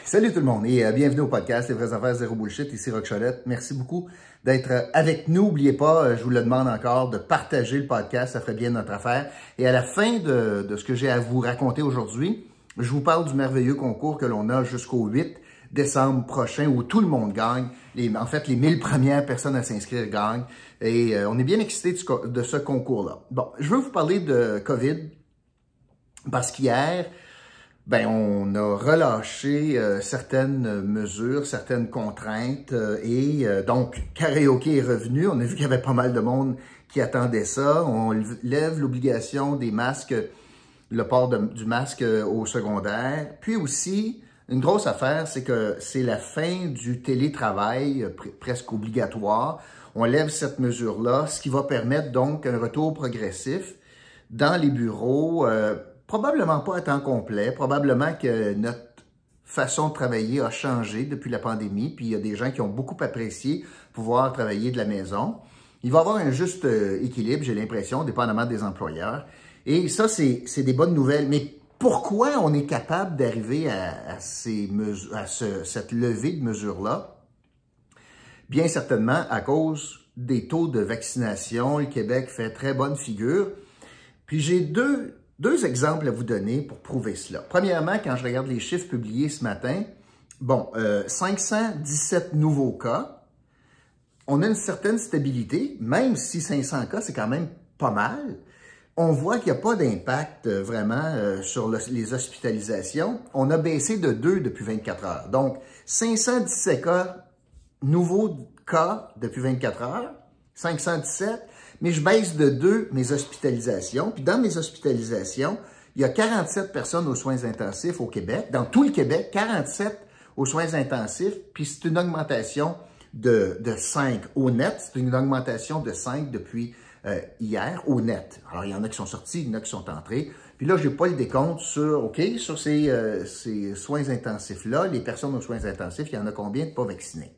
Salut tout le monde et bienvenue au podcast Les vraies affaires zéro bullshit, ici Roch Cholette. Merci beaucoup d'être avec nous. N'oubliez pas, je vous le demande encore, de partager le podcast, ça ferait bien notre affaire. Et à la fin de ce que j'ai à vous raconter aujourd'hui, je vous parle du merveilleux concours que l'on a jusqu'au 8 décembre prochain où tout le monde gagne. En fait, les 1000 premières personnes à s'inscrire gagnent. Et on est bien excités de ce concours-là. Bon, je veux vous parler de COVID parce qu'hier, on a relâché certaines mesures, certaines contraintes donc karaoké est revenu. On a vu qu'il y avait pas mal de monde qui attendait ça. On lève l'obligation des masques, le port du masque au secondaire. Puis aussi, une grosse affaire, c'est que c'est la fin du télétravail presque obligatoire. On lève cette mesure-là, ce qui va permettre donc un retour progressif dans les bureaux. Probablement pas à temps complet, probablement que notre façon de travailler a changé depuis la pandémie, puis il y a des gens qui ont beaucoup apprécié pouvoir travailler de la maison. Il va y avoir un juste équilibre, j'ai l'impression, dépendamment des employeurs. Et ça, c'est des bonnes nouvelles. Mais pourquoi on est capable d'arriver à cette levée de mesures-là? Bien certainement à cause des taux de vaccination. Le Québec fait très bonne figure. Puis j'ai deux exemples à vous donner pour prouver cela. Premièrement, quand je regarde les chiffres publiés ce matin, 517 nouveaux cas. On a une certaine stabilité, même si 500 cas, c'est quand même pas mal. On voit qu'il n'y a pas d'impact vraiment sur les hospitalisations. On a baissé de 2 depuis 24 heures. Donc, 517 cas, nouveaux cas depuis 24 heures, 517. Mais je baisse de 2 mes hospitalisations. Puis dans mes hospitalisations, il y a 47 personnes aux soins intensifs au Québec. Dans tout le Québec, 47 aux soins intensifs. Puis c'est une augmentation de 5 au net. C'est une augmentation de 5 depuis hier au net. Alors, il y en a qui sont sortis, il y en a qui sont entrés. Puis là, je n'ai pas le décompte sur ces soins intensifs-là. Les personnes aux soins intensifs, il y en a combien de pas vaccinés?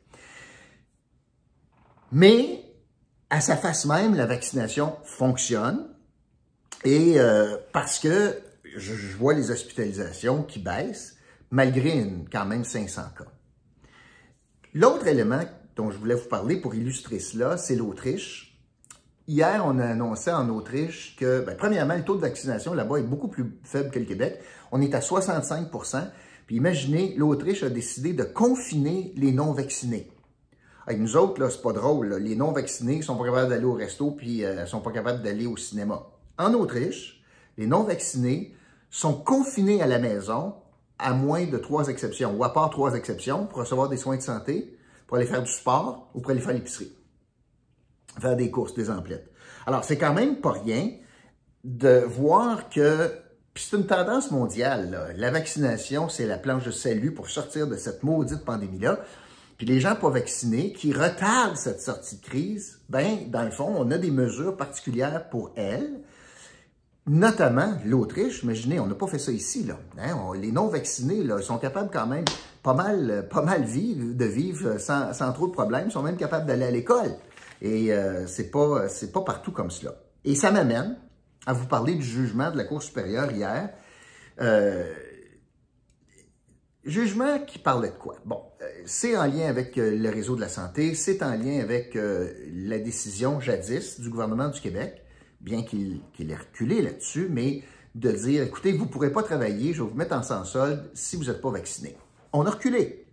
Mais à sa face même, la vaccination fonctionne et parce que je vois les hospitalisations qui baissent malgré quand même 500 cas. L'autre élément dont je voulais vous parler pour illustrer cela, c'est l'Autriche. Hier, on a annoncé en Autriche que, premièrement, le taux de vaccination là-bas est beaucoup plus faible que le Québec. On est à 65 %. Puis imaginez, l'Autriche a décidé de confiner les non-vaccinés. Avec nous autres, là, c'est pas drôle. Là. Les non-vaccinés sont pas capables d'aller au resto puis sont pas capables d'aller au cinéma. En Autriche, les non-vaccinés sont confinés à la maison à moins de 3 exceptions, ou à part 3 exceptions, pour recevoir des soins de santé, pour aller faire du sport ou pour aller faire l'épicerie, faire des courses, des emplettes. Alors, c'est quand même pas rien de voir que, puis c'est une tendance mondiale, là. La vaccination, c'est la planche de salut pour sortir de cette maudite pandémie-là. Puis les gens pas vaccinés qui retardent cette sortie de crise, dans le fond, on a des mesures particulières pour elles, notamment l'Autriche. Imaginez, on n'a pas fait ça ici, là. Les non-vaccinés, là, ils sont capables quand même pas mal de vivre sans trop de problèmes. Ils sont même capables d'aller à l'école. Et c'est pas partout comme cela. Et ça m'amène à vous parler du jugement de la Cour supérieure hier. Jugement qui parlait de quoi? C'est en lien avec le réseau de la santé, c'est en lien avec la décision jadis du gouvernement du Québec, bien qu'il ait reculé là-dessus, mais de dire, écoutez, vous ne pourrez pas travailler, je vais vous mettre en sans-solde si vous n'êtes pas vacciné. On a reculé.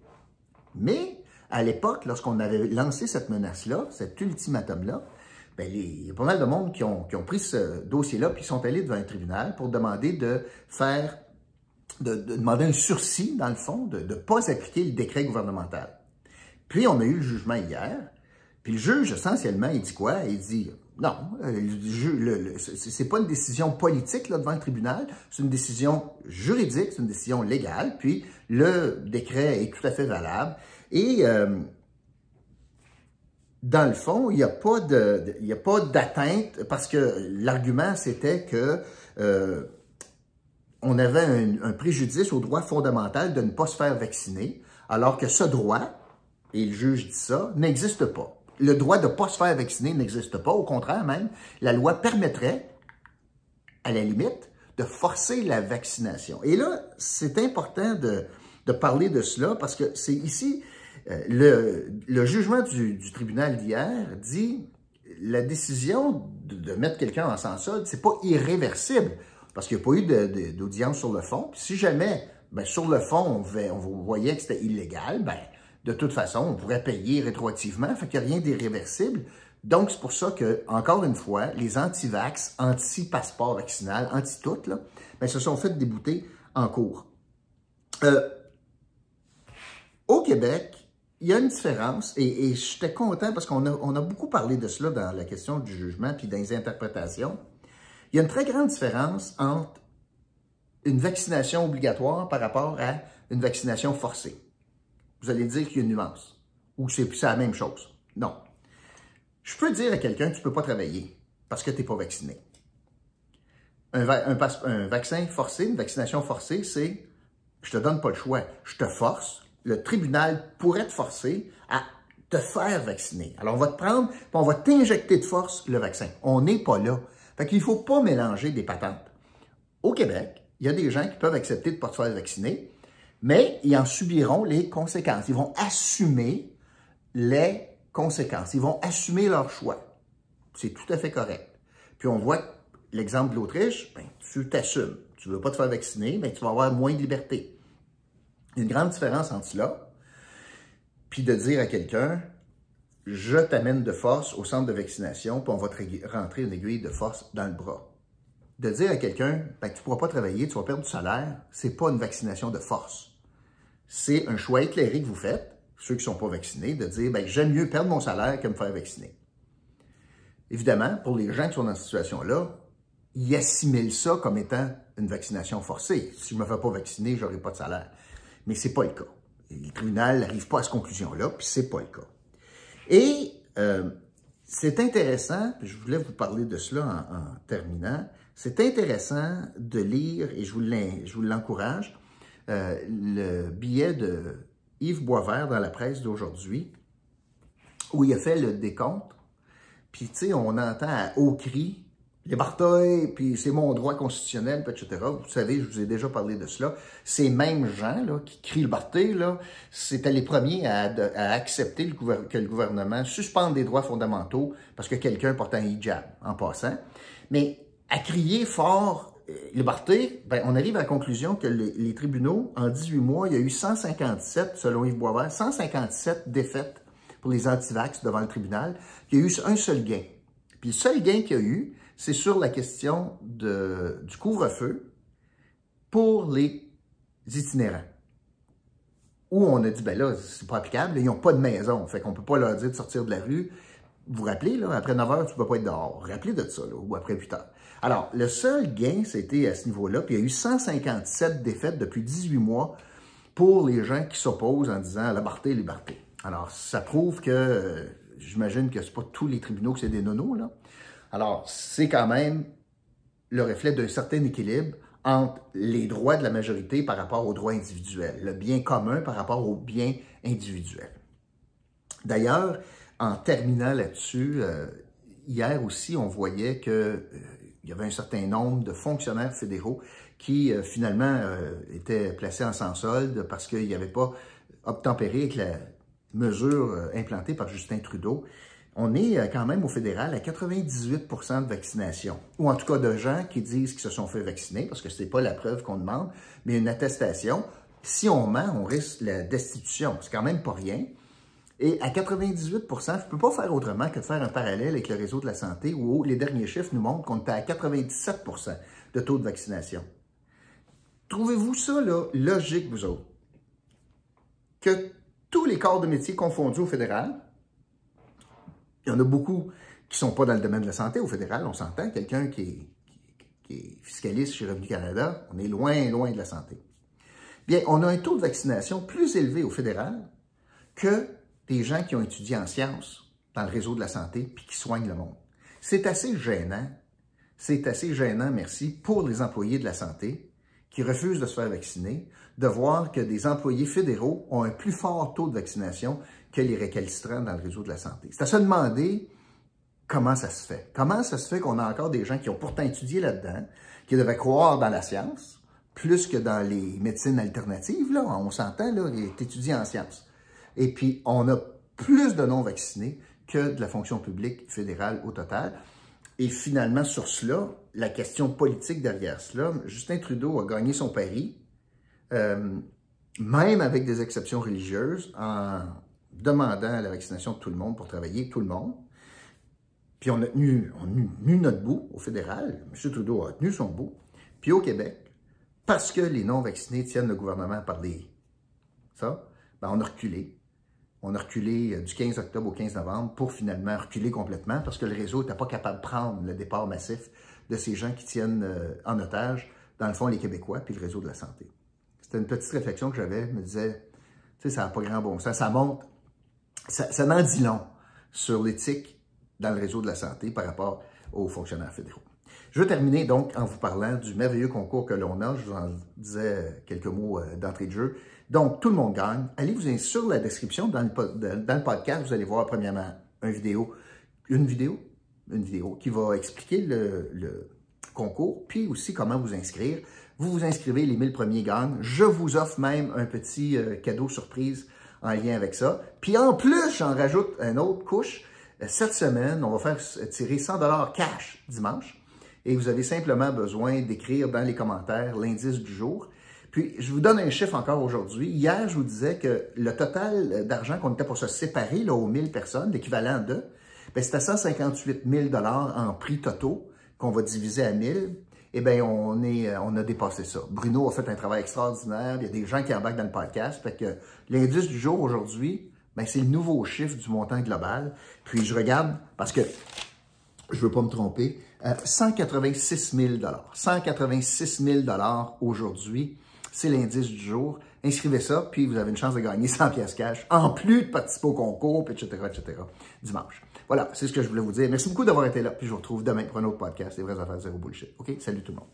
Mais à l'époque, lorsqu'on avait lancé cette menace-là, cet ultimatum-là, il y a pas mal de monde qui ont pris ce dossier-là puis sont allés devant un tribunal pour demander de demander un sursis, dans le fond, de ne pas appliquer le décret gouvernemental. Puis, on a eu le jugement hier, puis le juge, essentiellement, il dit quoi? Il dit, non, c'est pas une décision politique là, devant le tribunal, c'est une décision juridique, c'est une décision légale, puis le décret est tout à fait valable. Et dans le fond, il n'y a pas d'atteinte, parce que l'argument, c'était que on avait un préjudice au droit fondamental de ne pas se faire vacciner, alors que ce droit, et le juge dit ça, n'existe pas. Le droit de ne pas se faire vacciner n'existe pas. Au contraire, même, la loi permettrait, à la limite, de forcer la vaccination. Et là, c'est important de parler de cela parce que c'est ici, le jugement du tribunal d'hier dit la décision de mettre quelqu'un en sans solde, c'est pas irréversible parce qu'il n'y a pas eu d'audience sur le fond. Puis si jamais, sur le fond, on voyait que c'était illégal, de toute façon, on pourrait payer rétroactivement, fait qu'il n'y a rien d'irréversible. Donc, c'est pour ça que, encore une fois, les anti-vax, anti-passeport vaccinal, anti-tout, se sont fait débouter en cours. Au Québec, il y a une différence, et j'étais content parce qu'on a beaucoup parlé de cela dans la question du jugement puis dans les interprétations. Il y a une très grande différence entre une vaccination obligatoire par rapport à une vaccination forcée. Vous allez dire qu'il y a une nuance, ou c'est la même chose. Non. Je peux dire à quelqu'un que tu ne peux pas travailler parce que tu n'es pas vacciné. Un vaccin forcé, une vaccination forcée, c'est je te donne pas le choix, je te force. Le tribunal pourrait te forcer à te faire vacciner. Alors, on va te prendre, puis on va t'injecter de force le vaccin. On n'est pas là. Fait qu'il ne faut pas mélanger des patentes. Au Québec, il y a des gens qui peuvent accepter de ne pas se faire vacciner, mais ils en subiront les conséquences. Ils vont assumer les conséquences. Ils vont assumer leur choix. C'est tout à fait correct. Puis on voit l'exemple de l'Autriche, tu t'assumes. Tu ne veux pas te faire vacciner, tu vas avoir moins de liberté. Il y a une grande différence entre cela, puis de dire à quelqu'un, je t'amène de force au centre de vaccination, puis on va te rentrer une aiguille de force dans le bras. De dire à quelqu'un, tu ne pourras pas travailler, tu vas perdre du salaire, c'est pas une vaccination de force. C'est un choix éclairé que vous faites, ceux qui ne sont pas vaccinés, de dire, j'aime mieux perdre mon salaire que me faire vacciner. Évidemment, pour les gens qui sont dans cette situation-là, ils assimilent ça comme étant une vaccination forcée. Si je ne me fais pas vacciner, je n'aurai pas de salaire. Mais ce n'est pas le cas. Le tribunal n'arrive pas à cette conclusion-là, puis ce n'est pas le cas. Et c'est intéressant, puis je voulais vous parler de cela en terminant, c'est intéressant de lire, et je vous l'encourage, le billet de Yves Boisvert dans la presse d'aujourd'hui, où il a fait le décompte. Puis, tu sais, on entend à haut cri, les batailles, puis c'est mon droit constitutionnel, etc. Vous savez, je vous ai déjà parlé de cela. Ces mêmes gens là, qui crient le Barthé, c'était les premiers à accepter que le gouvernement suspende des droits fondamentaux parce que quelqu'un porte un hijab, en passant. Mais à crier fort le Barthé, on arrive à la conclusion que les tribunaux, en 18 mois, il y a eu 157, selon Yves Boisvert, 157 défaites pour les anti-vax devant le tribunal. Il y a eu un seul gain. Puis le seul gain qu'il y a eu, c'est sur la question du couvre-feu pour les itinérants. Où on a dit, là, c'est pas applicable, ils n'ont pas de maison, fait qu'on ne peut pas leur dire de sortir de la rue. Vous vous rappelez, là, après 9 heures, tu ne peux pas être dehors. Rappelez de ça, là, ou après 8 heures. Alors, le seul gain, c'était à ce niveau-là, puis il y a eu 157 défaites depuis 18 mois pour les gens qui s'opposent en disant « liberté, liberté ». Alors, ça prouve que, j'imagine que ce n'est pas tous les tribunaux que c'est des nonos, là. Alors, c'est quand même le reflet d'un certain équilibre entre les droits de la majorité par rapport aux droits individuels, le bien commun par rapport au bien individuel. D'ailleurs, en terminant là-dessus, hier aussi, on voyait qu'il y avait un certain nombre de fonctionnaires fédéraux qui, finalement, étaient placés en sans solde parce qu'ils n'avaient pas obtempéré avec la mesure implantée par Justin Trudeau. On est quand même au fédéral à 98 % de vaccination, ou en tout cas de gens qui disent qu'ils se sont fait vacciner, parce que ce n'est pas la preuve qu'on demande, mais une attestation. Si on ment, on risque la destitution. C'est quand même pas rien. Et à 98 % je ne peux pas faire autrement que de faire un parallèle avec le réseau de la santé, où les derniers chiffres nous montrent qu'on est à 97 % de taux de vaccination. Trouvez-vous ça là, logique, vous autres? Que tous les corps de métier confondus au fédéral, il y en a beaucoup qui ne sont pas dans le domaine de la santé au fédéral, on s'entend. Quelqu'un qui est fiscaliste chez Revenu Canada, on est loin, loin de la santé. Bien, on a un taux de vaccination plus élevé au fédéral que des gens qui ont étudié en sciences dans le réseau de la santé puis qui soignent le monde. C'est assez gênant, merci, pour les employés de la santé qui refusent de se faire vacciner, de voir que des employés fédéraux ont un plus fort taux de vaccination que les récalcitrants dans le réseau de la santé. C'est à se demander comment ça se fait. Comment ça se fait qu'on a encore des gens qui ont pourtant étudié là-dedans, qui devaient croire dans la science, plus que dans les médecines alternatives, là, on s'entend, là, tu étudies en sciences. Et puis, on a plus de non-vaccinés que de la fonction publique fédérale au total. Et finalement, sur cela, la question politique derrière cela, Justin Trudeau a gagné son pari, même avec des exceptions religieuses, en demandant la vaccination de tout le monde pour travailler, tout le monde. Puis on a tenu notre bout au fédéral. M. Trudeau a tenu son bout. Puis au Québec, parce que les non-vaccinés tiennent le gouvernement par les... Ça, ben on a reculé. On a reculé du 15 octobre au 15 novembre pour finalement reculer complètement parce que le réseau n'était pas capable de prendre le départ massif de ces gens qui tiennent en otage, dans le fond, les Québécois puis le réseau de la santé. C'était une petite réflexion que j'avais, je me disais, tu sais, ça n'a pas grand bon sens. Ça montre, ça n'en dit long sur l'éthique dans le réseau de la santé par rapport aux fonctionnaires fédéraux. Je veux terminer donc en vous parlant du merveilleux concours que l'on a. Je vous en disais quelques mots d'entrée de jeu. Donc, tout le monde gagne. Allez vous inscrire sur la description dans le podcast. Vous allez voir premièrement une vidéo qui va expliquer le concours, puis aussi comment vous inscrire. Vous vous inscrivez, les 1000 premiers gagnent. Je vous offre même un petit cadeau surprise en lien avec ça. Puis en plus, j'en rajoute une autre couche. Cette semaine, on va faire tirer 100 $ cash dimanche. Et vous avez simplement besoin d'écrire dans les commentaires l'indice du jour. Puis, je vous donne un chiffre encore aujourd'hui. Hier, je vous disais que le total d'argent qu'on était pour se séparer là, aux 1000 personnes, l'équivalent de, c'était 158 000 $ en prix totaux qu'on va diviser à 1000. Eh bien, on a dépassé ça. Bruno a fait un travail extraordinaire. Il y a des gens qui embarquent dans le podcast. Fait que l'indice du jour aujourd'hui, c'est le nouveau chiffre du montant global. Puis, je regarde, parce que je ne veux pas me tromper, 186 000 $. 186 000 $ aujourd'hui, c'est l'indice du jour. Inscrivez ça, puis vous avez une chance de gagner 100 pièces cash, en plus de participer au concours, etc., dimanche. Voilà, c'est ce que je voulais vous dire. Merci beaucoup d'avoir été là, puis je vous retrouve demain pour un autre podcast, Les vraies affaires zéro bullshit. OK? Salut tout le monde.